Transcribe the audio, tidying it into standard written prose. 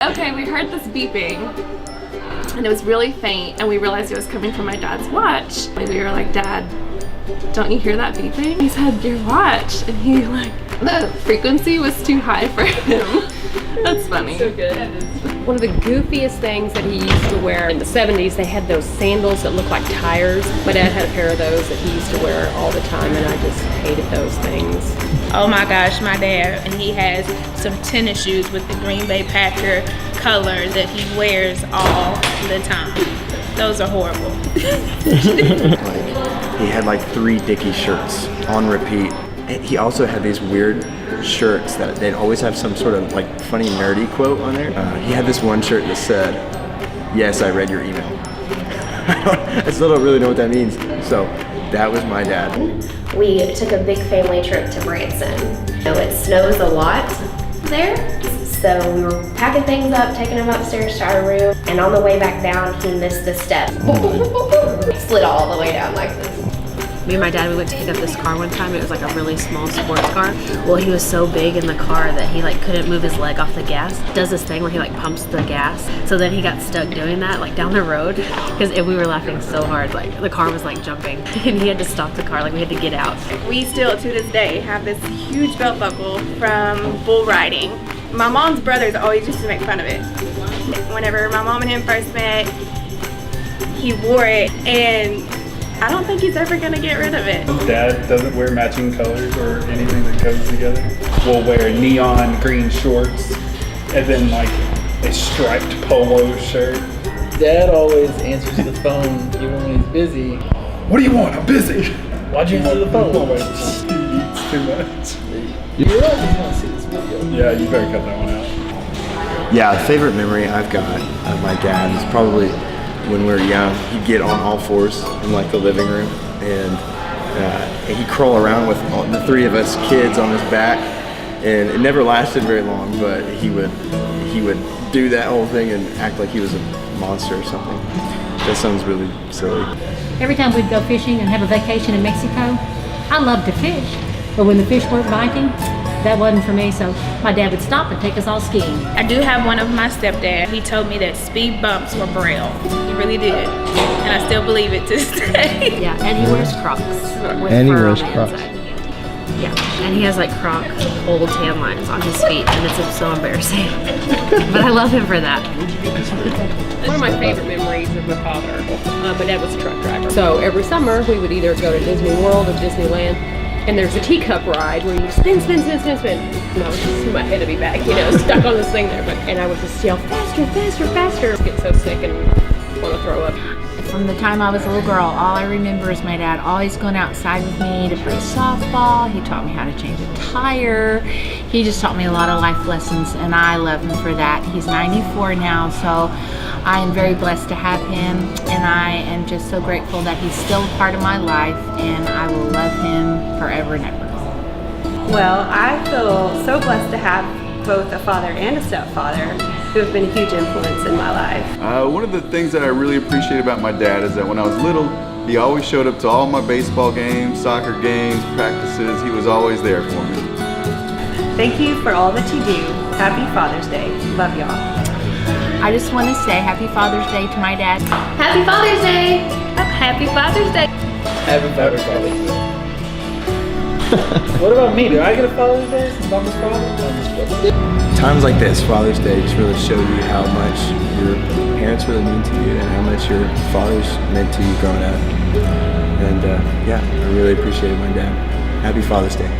Okay, we heard this beeping, and it was really faint, and we realized it was coming from my dad's watch. And we were like, Dad, don't you hear that beeping? He said, your watch. And he the frequency was too high for him. That's funny. So good. One of the goofiest things that he used to wear in the 70s, they had those sandals that looked like tires. My dad had a pair of those that he used to wear all the time, and I just hated those things. Oh my gosh, my dad, and he has some tennis shoes with the Green Bay Packer color that he wears all the time. Those are horrible. He had like 3 Dickie shirts on repeat. And he also had these weird shirts that they'd always have some sort of like funny nerdy quote on there. He had this one shirt that said, "Yes, I read your email." I still don't really know what that means. So that was my dad. We took a big family trip to Branson. It snows a lot there, so we were packing things up, taking them upstairs to our room, and on the way back down, he missed the step. Slid all the way down like this. Me and my dad, we went to pick up this car one time. It was like a really small sports car. Well, he was so big in the car that he like couldn't move his leg off the gas. Does this thing where he like pumps the gas. So then he got stuck doing that like down the road because we were laughing so hard. Like the car was like jumping and he had to stop the car. Like we had to get out. We still, to this day, have this huge belt buckle from bull riding. My mom's brothers always used to make fun of it. Whenever my mom and him first met, he wore it, and I don't think he's ever gonna get rid of it. Dad doesn't wear matching colors or anything that goes together. We'll wear neon green shorts and then like a striped polo shirt. Dad always answers the phone even when he's busy. What do you want? I'm busy. Why'd you answer the phone? He eats too much. You realize he's gonna see this video. Yeah, you better cut that one out. Yeah, the favorite memory I've got of my dad is probably when we were young. He'd get on all fours in like the living room, and he'd crawl around with the 3 of us kids on his back, and it never lasted very long, but he would do that whole thing and act like he was a monster or something. That sounds really silly. Every time we'd go fishing and have a vacation in Mexico, I loved to fish, but when the fish weren't biting, that wasn't for me, so my dad would stop and take us all skiing. I do have one of my stepdad. He told me that speed bumps were braille. He really did. And I still believe it to this day. Yeah, and he wears Crocs. And he wears Crocs. Yeah, and he has like Croc old tan lines on his feet, and it's so embarrassing. But I love him for that. One of my favorite memories of my father, my dad was a truck driver. So every summer we would either go to Disney World or Disneyland, and there's a teacup ride where you spin. And I was just, my head would be back, stuck on this thing there. And I would just yell, faster, faster, faster. Get so sick and want to throw up. From the time I was a little girl, all I remember is my dad always going outside with me to play softball. He taught me how to change a tire. He just taught me a lot of life lessons, and I love him for that. He's 94 now, so I am very blessed to have him, and I am just so grateful that he's still a part of my life, and I will love him forever and ever. Well, I feel so blessed to have both a father and a stepfather who have been a huge influence in my life. One of the things that I really appreciate about my dad is that when I was little, he always showed up to all my baseball games, soccer games, practices. He was always there for me. Thank you for all that you do. Happy Father's Day. Love y'all. I just want to say Happy Father's Day to my dad. Happy Father's Day! Happy Father's Day. Happy Father's Day. What about me? Did I get a Father's Day since I'm his father? Times like this, Father's Day, just really show you how much your parents really mean to you and how much your father's meant to you growing up. And yeah, I really appreciated my dad. Happy Father's Day.